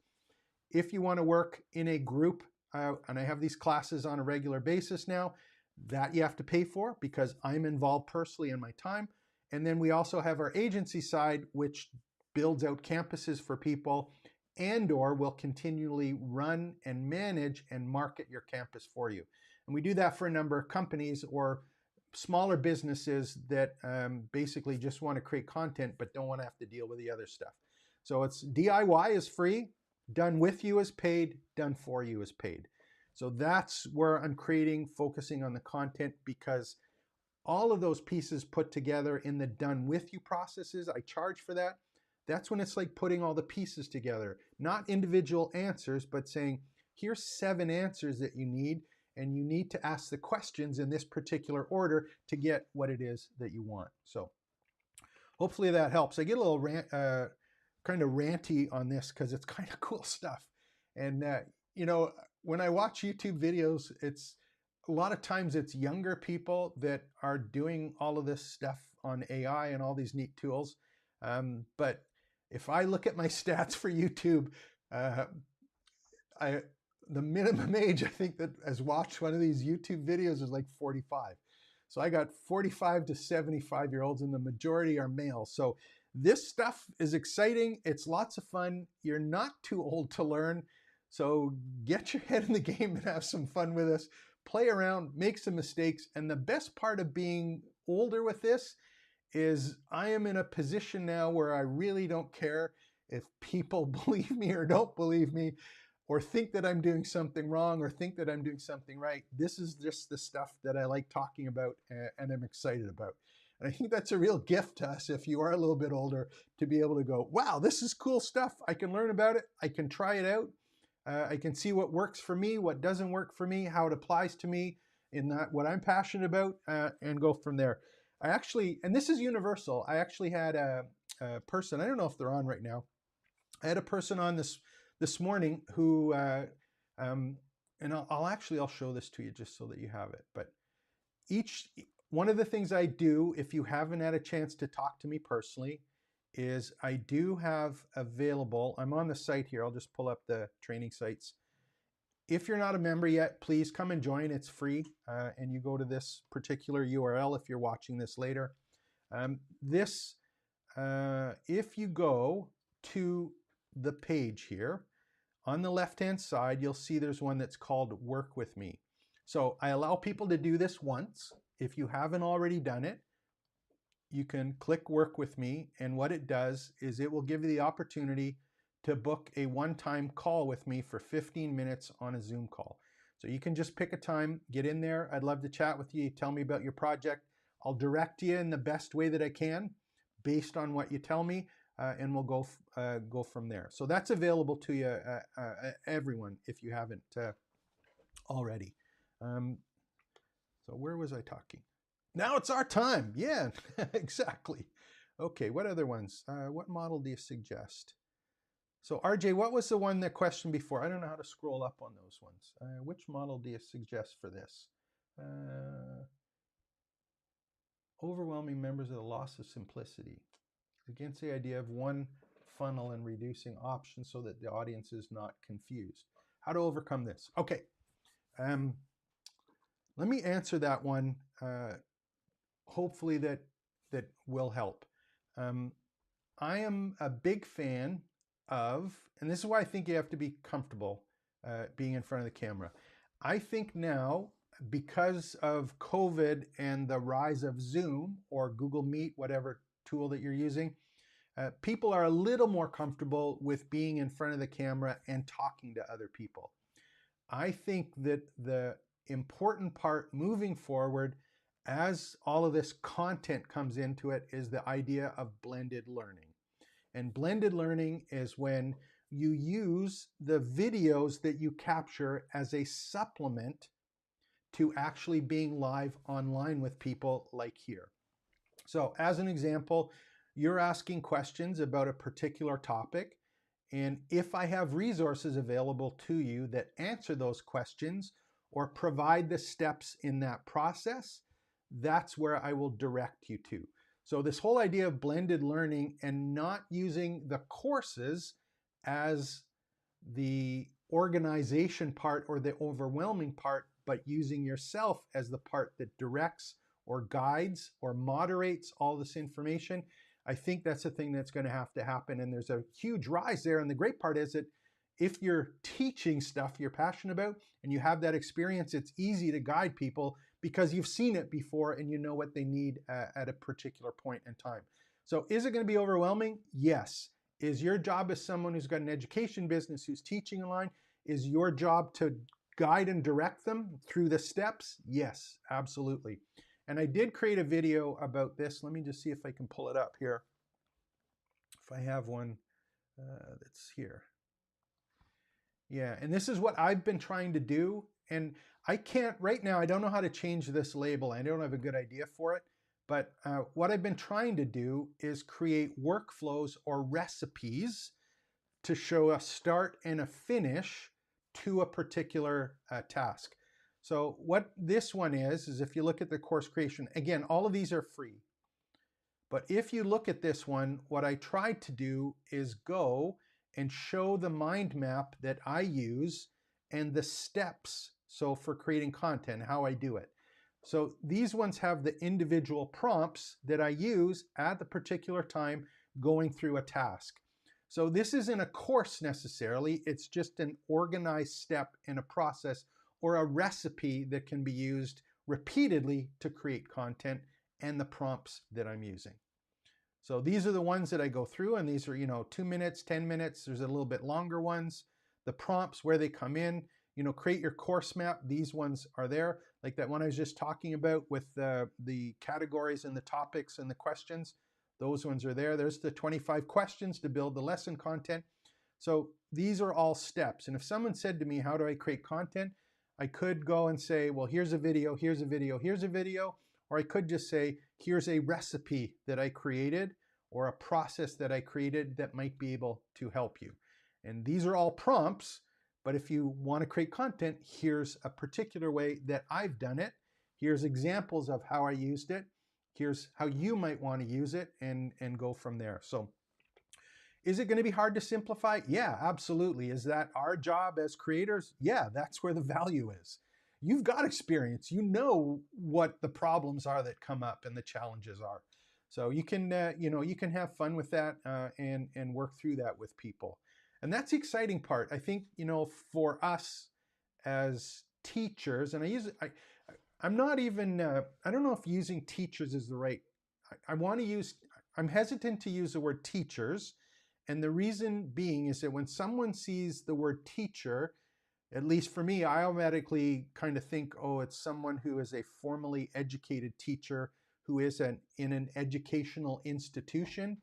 If you want to work in a group, and I have these classes on a regular basis now, that you have to pay for because I'm involved personally in my time. And then we also have our agency side, which builds out campuses for people and or will continually run and manage and market your campus for you. And we do that for a number of companies or smaller businesses that basically just want to create content but don't want to have to deal with the other stuff. So it's DIY is free, done with you is paid, done for you is paid. So that's where I'm focusing on the content, because all of those pieces put together in the done with you processes, I charge for that. That's when it's like putting all the pieces together, not individual answers, but saying, here's 7 answers that you need, and you need to ask the questions in this particular order to get what it is that you want. So hopefully that helps. I get a little kind of ranty on this because it's kind of cool stuff. And you know, when I watch YouTube videos, it's a lot of times it's younger people that are doing all of this stuff on AI and all these neat tools. But if I look at my stats for YouTube, the minimum age I think that has watched one of these YouTube videos is like 45. So I got 45 to 75-year-olds, and the majority are males. So This stuff is exciting. It's lots of fun. You're not too old to learn. So get your head in the game and have some fun with us. Play around, make some mistakes. And the best part of being older with this is I am in a position now where I really don't care if people believe me or don't believe me, or think that I'm doing something wrong or think that I'm doing something right. This is just the stuff that I like talking about and I'm excited about. And I think that's a real gift to us if you are a little bit older, to be able to go, wow, this is cool stuff. I can learn about it. I can try it out. I can see what works for me, what doesn't work for me, how it applies to me in that what I'm passionate about, and go from there. I actually, and this is universal, I actually had a person, I don't know if they're on right now. I had a person on this morning who, and I'll show this to you just so that you have it. But one of the things I do, if you haven't had a chance to talk to me personally, is I do have available, I'm on the site here, I'll just pull up the training sites. If you're not a member yet, please come and join. It's free, and you go to this particular URL if you're watching this later. If you go to the page here, on the left-hand side, you'll see there's one that's called Work With Me. So I allow people to do this once. If you haven't already done it, you can click Work With Me, and what it does is it will give you the opportunity to book a one-time call with me for 15 minutes on a Zoom call. So you can just pick a time, get in there. I'd love to chat with you. Tell me about your project. I'll direct you in the best way that I can based on what you tell me, and we'll go from there. So that's available to you, everyone, if you haven't already. So where was I talking? Now it's our time. Yeah, exactly. Okay, what other ones? What model do you suggest? So RJ, what was the one that question before? I don't know how to scroll up on those ones. Which model do you suggest for this? Overwhelming members of the loss of simplicity. Against the idea of one funnel and reducing options so that the audience is not confused. How to overcome this? Okay, let me answer that one. Hopefully that will help. I am a big fan of, and this is why I think you have to be comfortable being in front of the camera. I think now, because of COVID and the rise of Zoom or Google Meet, whatever tool that you're using, people are a little more comfortable with being in front of the camera and talking to other people. I think that the important part moving forward, as all of this content comes into it, is the idea of blended learning. And blended learning is when you use the videos that you capture as a supplement to actually being live online with people like here. So as an example, you're asking questions about a particular topic, and if I have resources available to you that answer those questions or provide the steps in that process, that's where I will direct you to. So this whole idea of blended learning and not using the courses as the organization part or the overwhelming part, but using yourself as the part that directs or guides or moderates all this information, I think that's a thing that's going to happen. And there's a huge rise there. And the great part is that if you're teaching stuff you're passionate about and you have that experience, it's easy to guide people because you've seen it before and you know what they need at a particular point in time. So is it going to be overwhelming? Yes. Is your job as someone who's got an education business who's teaching online, is your job to guide and direct them through the steps? Yes, absolutely. And I did create a video about this. Let me just see if I can pull it up here. If I have one that's here. Yeah, and this is what I've been trying to do. And I can't, right now, I don't know how to change this label. I don't have a good idea for it. But what I've been trying to do is create workflows or recipes to show a start and a finish to a particular task. So what this one is if you look at the course creation, again, all of these are free. But if you look at this one, what I tried to do is go and show the mind map that I use and the steps, so for creating content, how I do it. So these ones have the individual prompts that I use at the particular time going through a task. So this isn't a course necessarily, it's just an organized step in a process or a recipe that can be used repeatedly to create content and the prompts that I'm using. So these are the ones that I go through, and these are, 2 minutes, 10 minutes. There's a little bit longer ones. The prompts, where they come in, create your course map. These ones are there. Like that one I was just talking about with the categories and the topics and the questions. Those ones are there. There's the 25 questions to build the lesson content. So these are all steps. And if someone said to me, how do I create content? I could go and say, well, here's a video, here's a video, here's a video. Or I could just say, here's a recipe that I created or a process that I created that might be able to help you. And these are all prompts, but if you want to create content, here's a particular way that I've done it. Here's examples of how I used it. Here's how you might want to use it, and go from there. So is it going to be hard to simplify? Yeah, absolutely. Is that our job as creators? Yeah, that's where the value is. You've got experience. You know what the problems are that come up and the challenges are. So you can, you can have fun with that and work through that with people. And that's the exciting part. I think, for us as teachers, and I'm not even, I don't know if using teachers is the right, I'm hesitant to use the word teachers. And the reason being is that when someone sees the word teacher, at least for me, I automatically kind of think, oh, it's someone who is a formally educated teacher who is in an educational institution.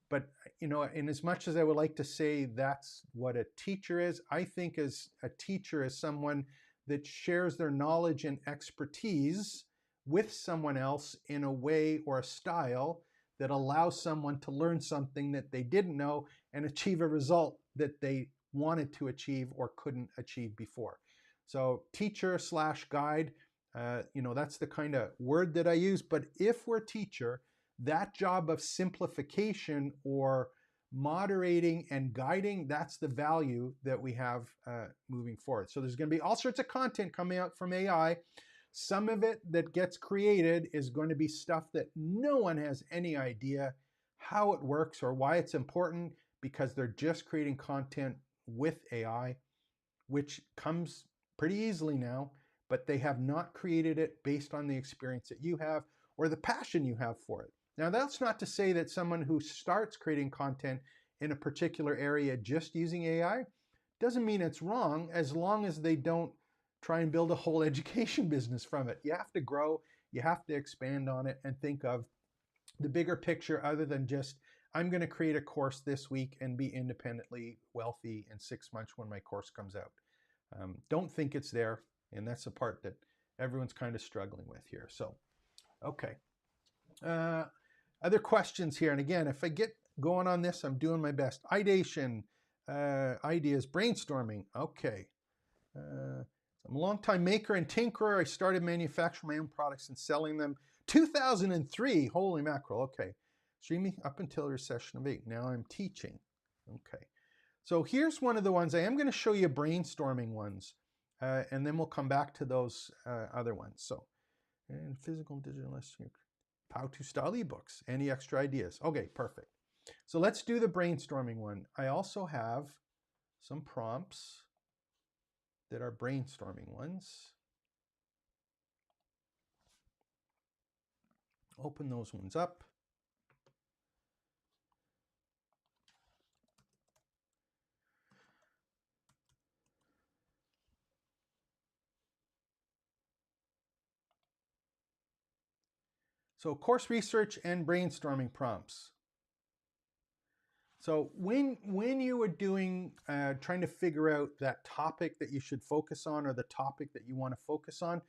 But, in as much as I would like to say that's what a teacher is, I think as a teacher is someone that shares their knowledge and expertise with someone else in a way or a style that allows someone to learn something that they didn't know and achieve a result that they wanted to achieve or couldn't achieve before. So teacher / guide, that's the kind of word that I use. But if we're teacher, that job of simplification or moderating and guiding, that's the value that we have moving forward. So there's going to be all sorts of content coming out from AI. Some of it that gets created is going to be stuff that no one has any idea how it works or why it's important, because they're just creating content with AI, which comes pretty easily now, but they have not created it based on the experience that you have or the passion you have for it. Now, that's not to say that someone who starts creating content in a particular area just using AI doesn't mean it's wrong, as long as they don't try and build a whole education business from it. You have to grow, you have to expand on it and think of the bigger picture other than just, I'm going to create a course this week and be independently wealthy in 6 months when my course comes out. Don't think it's there, and that's the part that everyone's kind of struggling with here. So, okay. Other questions here, and again, if I get going on this, I'm doing my best. Ideation, ideas, brainstorming. Okay. I'm a long-time maker and tinkerer. I started manufacturing my own products and selling them 2003. Holy mackerel. Okay. Streaming up until recession of 8. Now I'm teaching. Okay. So here's one of the ones. I am going to show you brainstorming ones, and then we'll come back to those other ones. So, and physical, digital, how-to style ebooks. Any extra ideas? Okay, perfect. So let's do the brainstorming one. I also have some prompts that are brainstorming ones. Open those ones up. So course research and brainstorming prompts. So when you are doing, trying to figure out that topic that you should focus on or the topic that you want to focus on,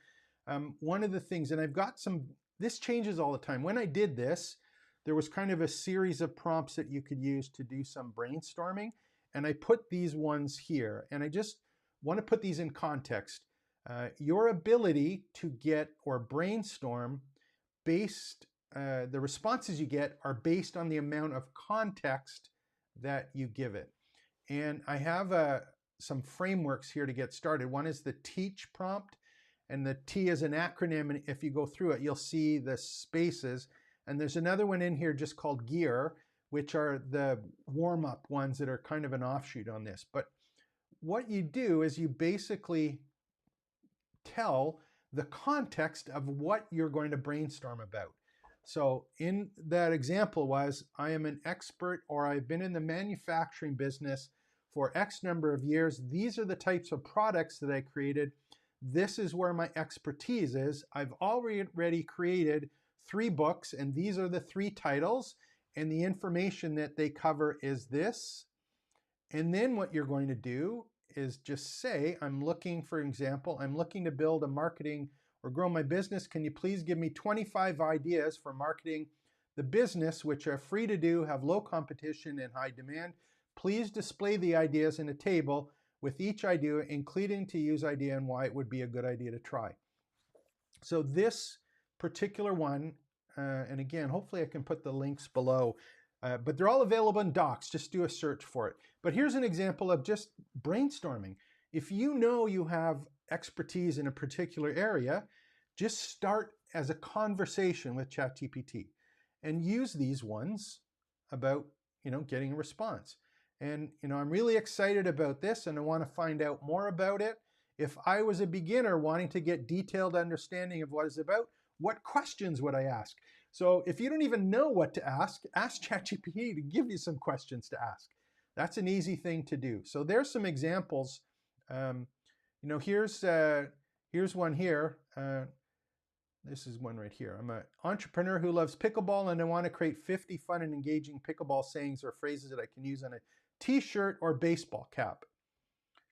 one of the things, and I've got some, this changes all the time. When I did this, there was kind of a series of prompts that you could use to do some brainstorming. And I put these ones here, and I just want to put these in context. Your ability to get or brainstorm based, the responses you get are based on the amount of context that you give it. And I have some frameworks here to get started. One is the teach prompt, and the T is an acronym, and if you go through it, you'll see the spaces. And there's another one in here just called gear, which are the warm-up ones that are kind of an offshoot on this. But what you do is you basically tell the context of what you're going to brainstorm about. So in that example was, I am an expert, or I've been in the manufacturing business for X number of years. These are the types of products that I created. This is where my expertise is. I've already created 3 books, and these are the 3 titles, and the information that they cover is this. And then what you're going to do is just say, I'm looking, for example, I'm looking to build a marketing or grow my business. Can you please give me 25 ideas for marketing the business, which are free to do, have low competition and high demand? Please display the ideas in a table with each idea, including to use idea and why it would be a good idea to try. So this particular one, and again, hopefully I can put the links below, but they're all available in docs. Just do a search for it. But here's an example of just brainstorming. If you know you have expertise in a particular area, just start as a conversation with ChatGPT and use these ones about, getting a response. And, I'm really excited about this and I want to find out more about it. If I was a beginner wanting to get detailed understanding of what it's about, what questions would I ask? So if you don't even know what to ask ChatGPT to give you some questions to ask. That's an easy thing to do. So there's some examples. Here's one here. This is one right here. I'm an entrepreneur who loves pickleball and I want to create 50 fun and engaging pickleball sayings or phrases that I can use on a t-shirt or baseball cap.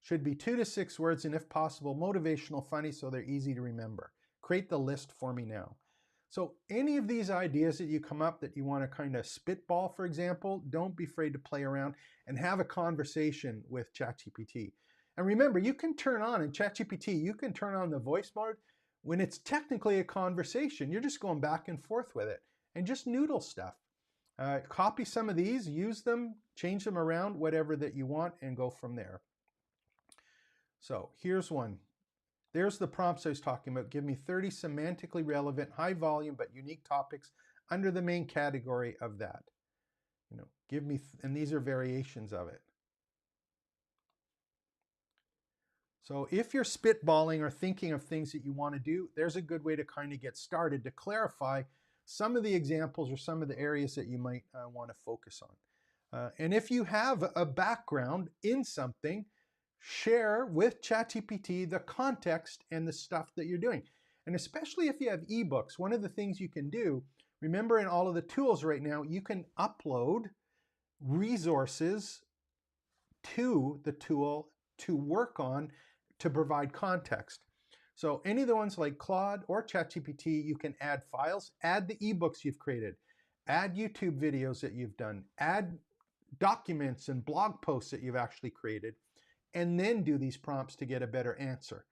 Should be 2 to 6 words and if possible, motivational, funny, so they're easy to remember. Create the list for me now. So any of these ideas that you come up that you want to kind of spitball, for example, don't be afraid to play around and have a conversation with ChatGPT. And remember, you can turn on in ChatGPT, you can turn on the voice mode when it's technically a conversation. You're just going back and forth with it and just noodle stuff. Copy some of these, use them, change them around, whatever that you want, and go from there. So here's one. There's the prompts I was talking about. Give me 30 semantically relevant, high volume, but unique topics under the main category of that. Give me, and these are variations of it. So if you're spitballing or thinking of things that you want to do, there's a good way to kind of get started to clarify some of the examples or some of the areas that you might want to focus on. And if you have a background in something, share with ChatGPT the context and the stuff that you're doing. And especially if you have ebooks, one of the things you can do, remember in all of the tools right now, you can upload resources to the tool to work on to provide context. So any of the ones like Claude or ChatGPT, you can add files, add the ebooks you've created, add YouTube videos that you've done, add documents and blog posts that you've actually created, and then do these prompts to get a better answer.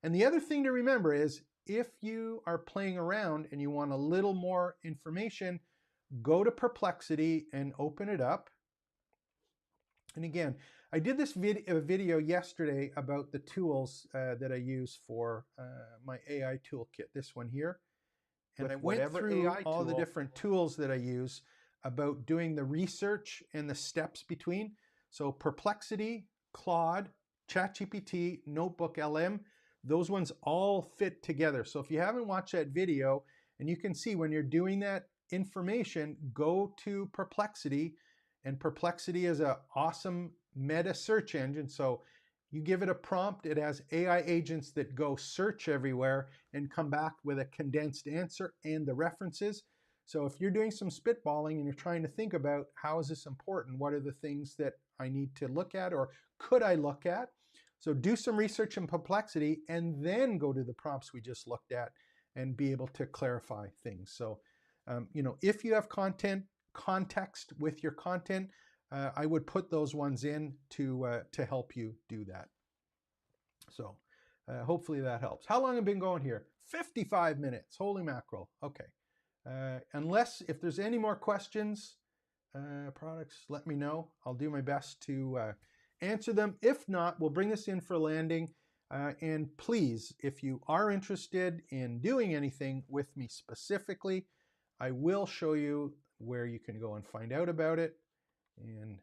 And the other thing to remember is if you are playing around and you want a little more information, go to Perplexity and open it up. And again, I did this video yesterday about the tools that I use for my AI toolkit, this one here. And I went through all the different tools that I use about doing the research and the steps between. So Perplexity, Claude, ChatGPT, Notebook LM, those ones all fit together. So if you haven't watched that video, and you can see when you're doing that information, go to Perplexity, and Perplexity is an awesome meta search engine. So you give it a prompt, it has AI agents that go search everywhere and come back with a condensed answer and the references. So if you're doing some spitballing and you're trying to think about how is this important, what are the things that I need to look at or could I look at? So do some research in Perplexity and then go to the prompts we just looked at and be able to clarify things. So, if you have context with your content, I would put those ones in to help you do that. So hopefully that helps. How long have I been going here? 55 minutes. Holy mackerel. Okay. If there's any more questions, products, let me know. I'll do my best to answer them. If not, we'll bring this in for a landing. And please, if you are interested in doing anything with me specifically, I will show you where you can go and find out about it. And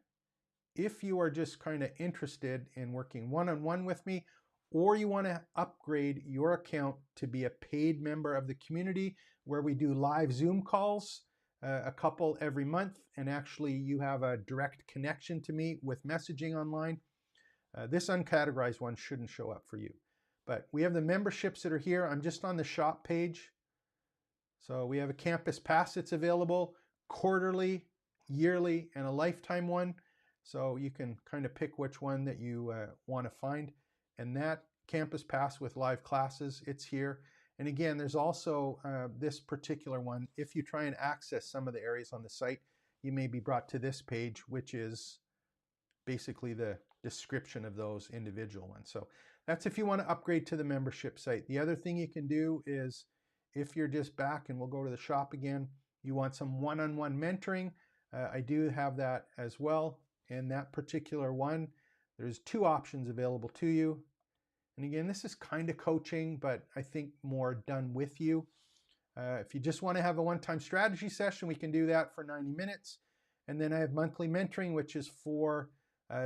if you are just kind of interested in working one-on-one with me, or you want to upgrade your account to be a paid member of the community where we do live Zoom calls, a couple every month, and actually you have a direct connection to me with messaging online, this uncategorized one shouldn't show up for you. But we have the memberships that are here. I'm just on the shop page. So we have a campus pass that's available, quarterly, yearly, and a lifetime one. So you can kind of pick which one that you want to find. And that campus pass with live classes, it's here. And again, there's also this particular one. If you try and access some of the areas on the site, you may be brought to this page, which is basically the description of those individual ones. So that's if you want to upgrade to the membership site. The other thing you can do is, if you're just back, and we'll go to the shop again, you want some one-on-one mentoring, I do have that as well. And that particular one, there's 2 options available to you. And again, this is kind of coaching, but I think more done with you. If you just want to have a one-time strategy session, we can do that for 90 minutes. And then I have monthly mentoring, which is 4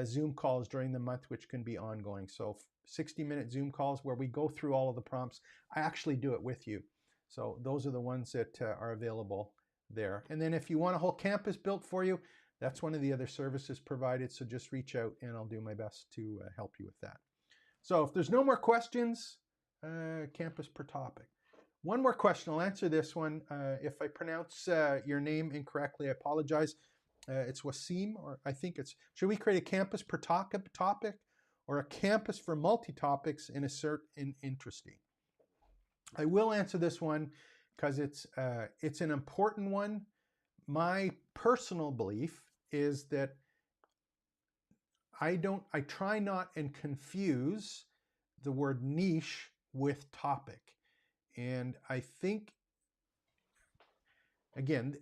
Zoom calls during the month, which can be ongoing. So 60-minute Zoom calls where we go through all of the prompts. I actually do it with you. So those are the ones that are available there. And then if you want a whole campus built for you, that's one of the other services provided. So just reach out and I'll do my best to help you with that. So if there's no more questions, campus per topic. One more question, I'll answer this one. If I pronounce your name incorrectly, I apologize. It's Wasim, or I think it's, should we create a campus per topic or a campus for multi-topics in assert in interesting? I will answer this one because it's an important one. My personal belief is that I try not and confuse the word niche with topic. And I think, again,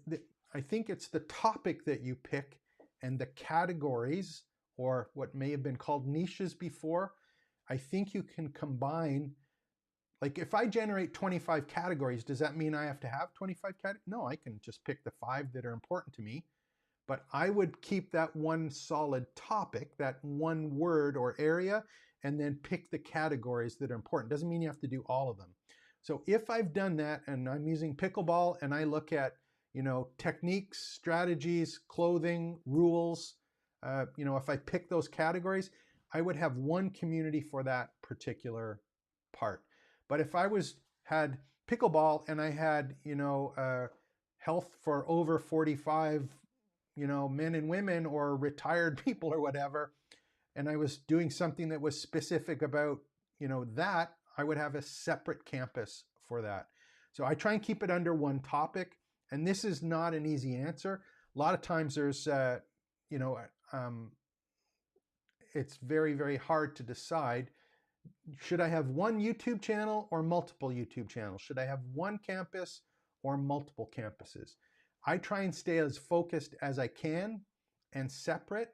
I think it's the topic that you pick and the categories, or what may have been called niches before. I think you can combine, like if I generate 25 categories, does that mean I have to have 25 categories? No, I can just pick the 5 that are important to me. But I would keep that one solid topic, that one word or area, and then pick the categories that are important. Doesn't mean you have to do all of them. So if I've done that and I'm using pickleball and I look at, techniques, strategies, clothing, rules, if I pick those categories, I would have one community for that particular part. But if I had pickleball and I had, health for over 45, men and women or retired people or whatever, and I was doing something that was specific about, that, I would have a separate campus for that. So I try and keep it under one topic, and this is not an easy answer. A lot of times there's, it's very, very hard to decide, should I have one YouTube channel or multiple YouTube channels? Should I have one campus or multiple campuses? I try and stay as focused as I can and separate.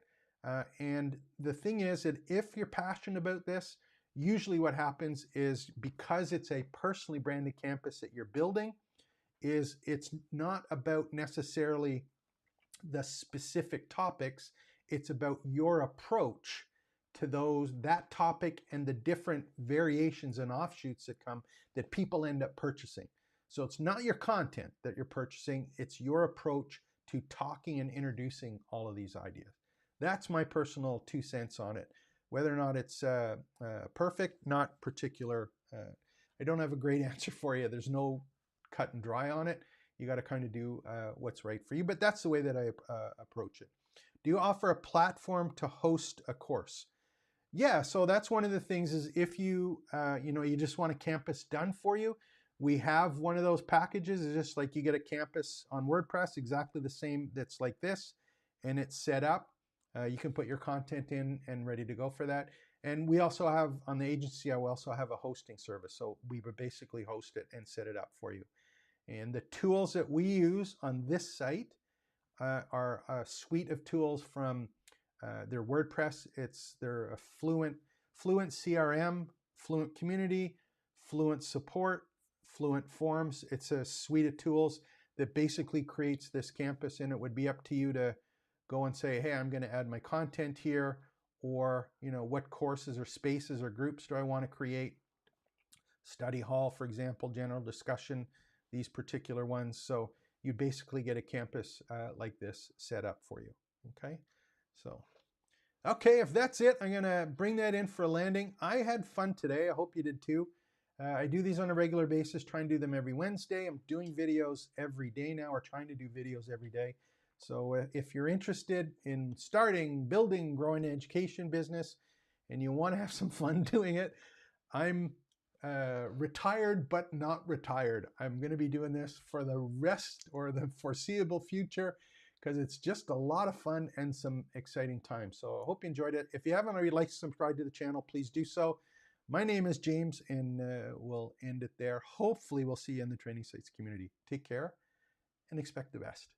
And the thing is that if you're passionate about this, usually what happens is, because it's a personally branded campus that you're building, is it's not about necessarily the specific topics. It's about your approach to that topic and the different variations and offshoots that come that people end up purchasing. So it's not your content that you're purchasing, it's your approach to talking and introducing all of these ideas. That's my personal 2 cents on it. Whether or not it's perfect, not particular. I don't have a great answer for you. There's no cut and dry on it. You got to kind of do what's right for you, but that's the way that I approach it. Do you offer a platform to host a course? Yeah, so that's one of the things is if you, you just want a campus done for you, we have one of those packages. It's just like you get a campus on WordPress, exactly the same that's like this, and it's set up. You can put your content in and ready to go for that. And we also have, on the agency, I will also have a hosting service. So we would basically host it and set it up for you. And the tools that we use on this site are a suite of tools from their WordPress. They're a Fluent CRM, Fluent Community, Fluent Support, Fluent Forms. It's a suite of tools that basically creates this campus, and it would be up to you to go and say, hey, I'm going to add my content here, or what courses or spaces or groups do I want to create. Study hall, for example, general discussion, these particular ones. So you basically get a campus like this set up for you. Okay, so okay, if that's it, I'm gonna bring that in for a landing. I had fun today. I hope you did too. I do these on a regular basis, try and do them every Wednesday. I'm doing videos every day now, or trying to do videos every day. So if you're interested in starting, building, growing an education business, and you want to have some fun doing it, I'm retired but not retired. I'm going to be doing this for the rest or the foreseeable future, because it's just a lot of fun and some exciting time. So I hope you enjoyed it. If you haven't already liked and subscribed to the channel, please do so. My name is James, and we'll end it there. Hopefully we'll see you in the Training Sites community. Take care and expect the best.